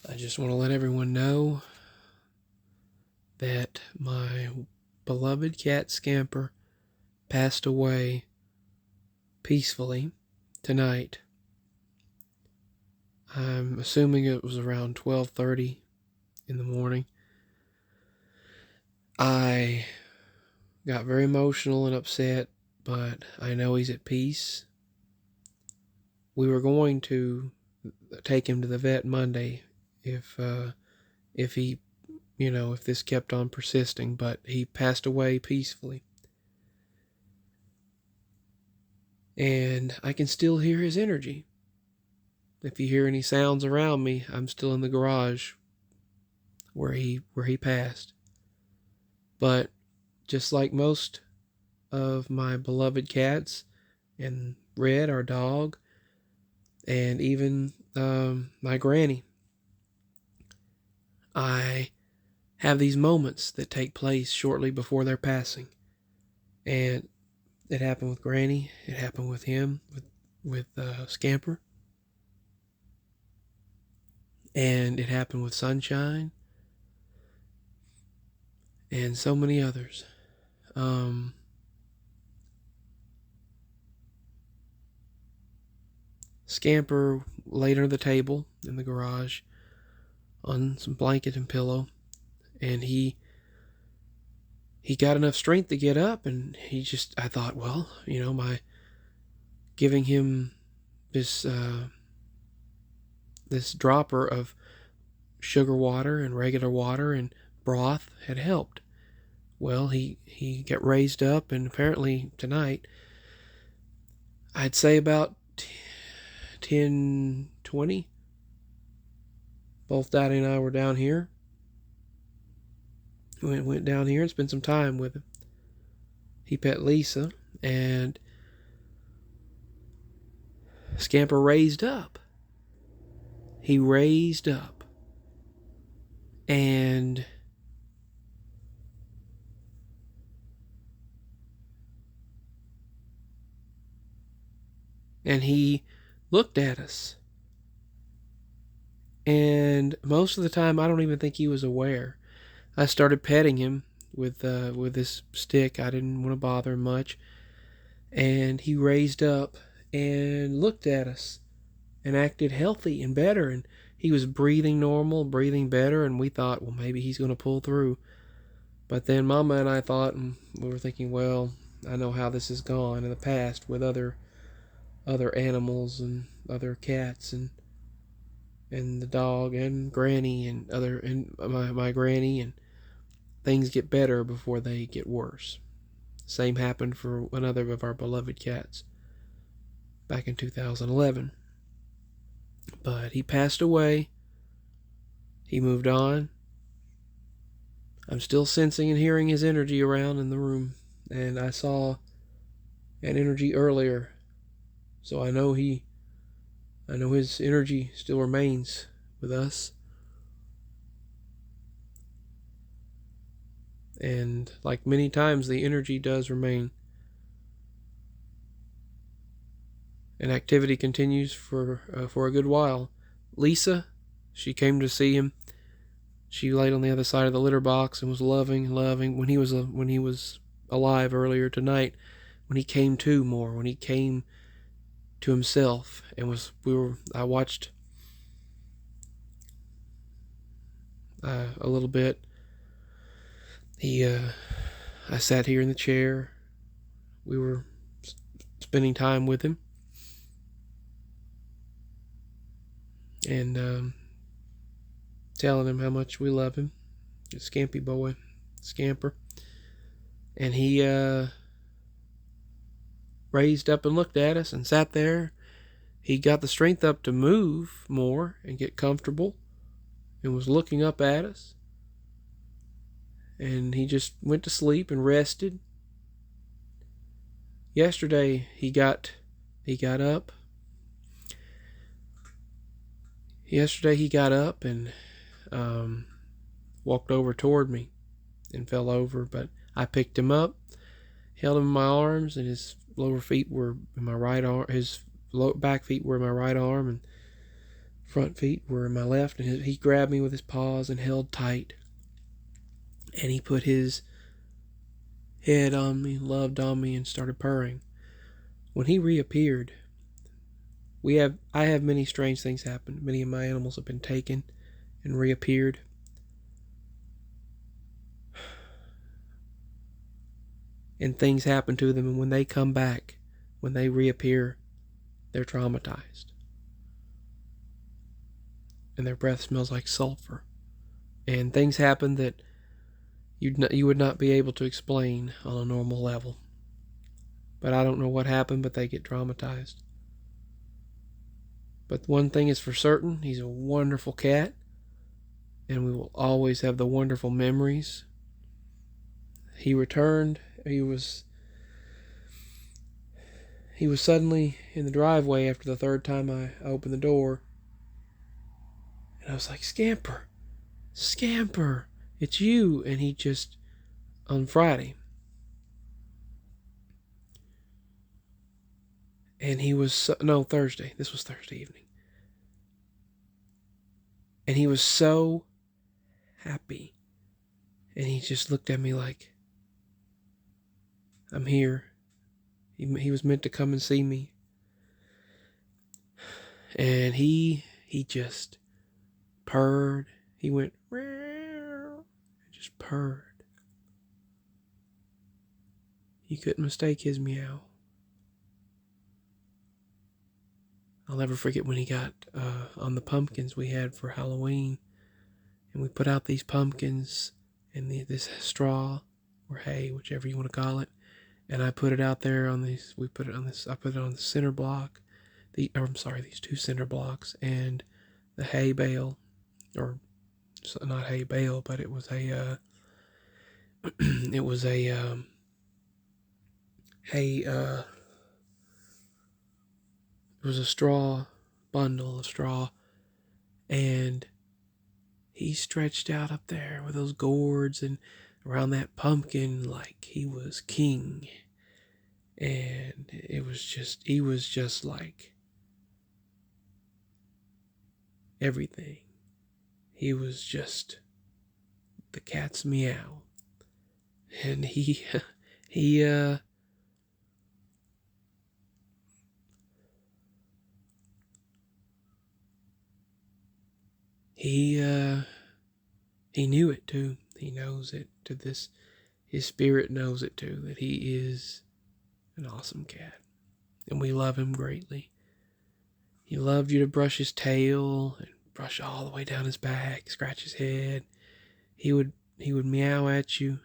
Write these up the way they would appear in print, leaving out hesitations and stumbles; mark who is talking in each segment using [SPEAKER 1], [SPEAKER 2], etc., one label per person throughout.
[SPEAKER 1] I just want to let everyone know that my beloved cat Scamper passed away peacefully tonight. I'm assuming it was around 12:30 in the morning. I got very emotional and upset, but I know he's at peace. We were going to take him to the vet Monday if he, if this kept on persisting, but he passed away peacefully. And I can still hear his energy. If you hear any sounds around me, I'm still in the garage where he passed. But just like most of my beloved cats, and Red, our dog, and even my granny, I have these moments that take place shortly before their passing. And it happened with Granny. It happened with him, with Scamper. And it happened with Sunshine. And so many others. Scamper laid under the table in the garage on some blanket and pillow, and he got enough strength to get up, and I thought, well, my giving him this this dropper of sugar water and regular water and broth had helped. Well, he got raised up, and apparently tonight, I'd say about 10:20, both Daddy and I were down here. We went down here and spent some time with him. He pet Lisa, and Scamper raised up. He raised up. And he looked at us. And most of the time, I don't even think he was aware. I started petting him with this stick. I didn't want to bother him much. And he raised up and looked at us and acted healthy and better. And he was breathing normal, breathing better. And we thought, well, maybe he's going to pull through. But then Mama and I thought, and we were thinking, well, I know how this has gone in the past with other animals and other cats and the dog and Granny and my Granny, and things get better before they get worse. Same happened for another of our beloved cats back in 2011. But he passed away. He moved on. I'm still sensing and hearing his energy around in the room, and I saw an energy earlier, so I know his energy still remains with us. And like many times, the energy does remain. And activity continues for a good while. Lisa, she came to see him. She laid on the other side of the litter box and was loving when he was alive earlier tonight. When he came to more, when he came to himself, and I watched a little bit. I sat here in the chair. We were spending time with him, and telling him how much we love him. Scampy boy, Scamper. And he raised up and looked at us and sat there. He got the strength up to move more and get comfortable, and was looking up at us. And he just went to sleep and rested. Yesterday he got up. Yesterday he got up and walked over toward me and fell over, but I picked him up, held him in my arms, and his lower feet were in my right arm. His back feet were in my right arm, and front feet were in my left, and he grabbed me with his paws and held tight. And he put his head on me, loved on me, and started purring. When he reappeared, I have many strange things happen. Many of my animals have been taken and reappeared. And things happen to them, and when they come back, when they reappear, they're traumatized. And their breath smells like sulfur. And things happen that you would not be able to explain on a normal level. But I don't know what happened, but they get traumatized. But one thing is for certain, he's a wonderful cat, and we will always have the wonderful memories. He returned. He was suddenly in the driveway after the third time I opened the door. And I was like, Scamper, Scamper, it's you. And he just, on Friday. And he was, no, Thursday. This was Thursday evening. And he was so happy. And he just looked at me like, I'm here. He was meant to come and see me. And he just purred. He went, and just purred. You couldn't mistake his meow. I'll never forget when he got on the pumpkins we had for Halloween. And we put out these pumpkins and this straw or hay, whichever you want to call it. And I put it out there on these, I put it on the center block. These two center blocks and the hay bale, or not hay bale, but it was a, it was a hay, it was a straw, bundle of straw, and he stretched out up there with those gourds and around that pumpkin like he was king. And he was just like everything. He was just the cat's meow. And he knew it too. He knows it to this. His spirit knows it too, that he is an awesome cat. And we love him greatly. He loved you to brush his tail and brush all the way down his back, scratch his head. He would meow at you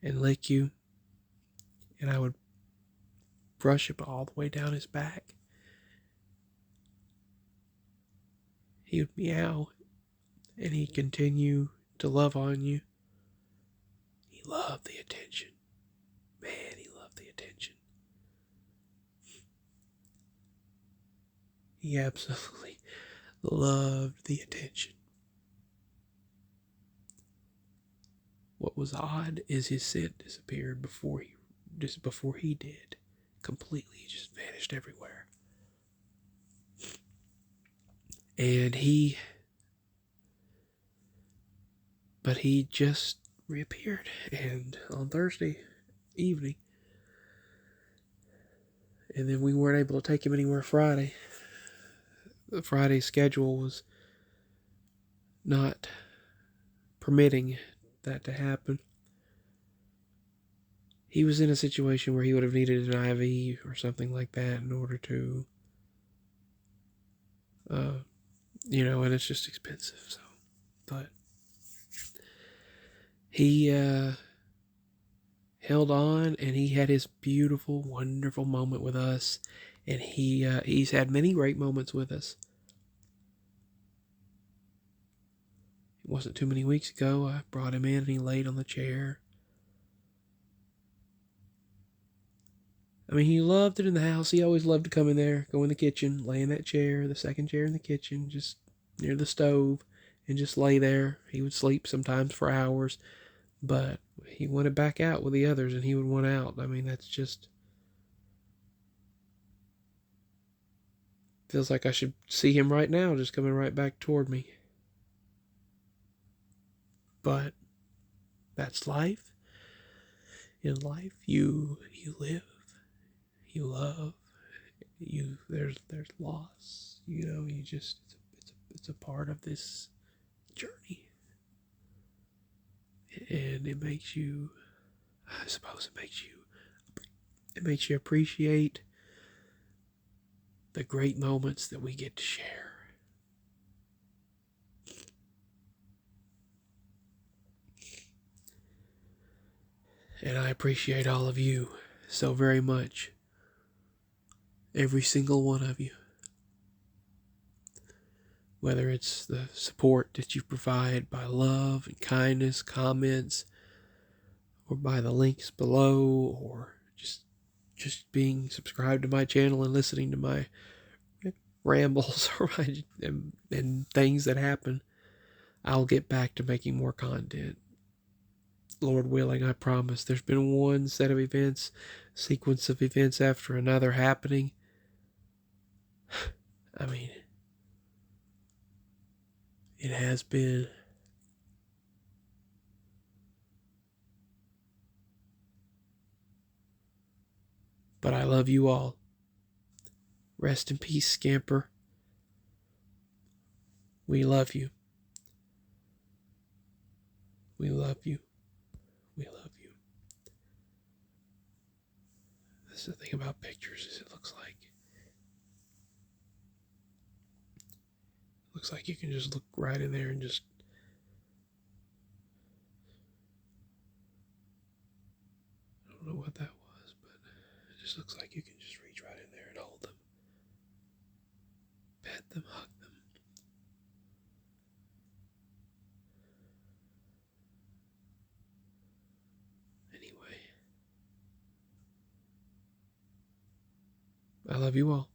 [SPEAKER 1] and lick you. And I would brush it all the way down his back. He would meow and he'd continue to love on you. He loved the attention. Man, he loved the attention. He absolutely loved the attention. What was odd is his scent disappeared before he did. Completely, he just vanished everywhere. And he just reappeared. And on Thursday evening, and then we weren't able to take him anywhere Friday. The Friday schedule was not permitting that to happen. He was in a situation where he would have needed an IV or something like that in order to, and it's just expensive. So, but he held on, and he had his beautiful, wonderful moment with us, and he's had many great moments with us. It wasn't too many weeks ago. I brought him in, and he laid on the chair. I mean, he loved it in the house. He always loved to come in there, go in the kitchen, lay in that chair, the second chair in the kitchen, just near the stove, and just lay there. He would sleep sometimes for hours, but he wanted back out with the others, and he would want out. I mean, that's just Feels like I should see him right now, just coming right back toward me. But that's life. In life, you live, you love, there's loss. You just it's a part of this journey, and it makes you. I suppose it makes you appreciate the great moments that we get to share. And I appreciate all of you so very much. Every single one of you. Whether it's the support that you provide by love and kindness, comments, or by the links below, or just being subscribed to my channel and listening to my rambles or and things that happen. I'll get back to making more content. Lord willing, I promise. There's been one set of events, sequence of events after another happening. I mean, it has been. But I love you all. Rest in peace, Scamper. We love you. We love you. We love you. That's the thing about pictures is it looks like you can just look right in there and just I don't know what that was, but it just looks like you can just reach right in there and hold them. Pet them, hug them. Anyway, I love you all.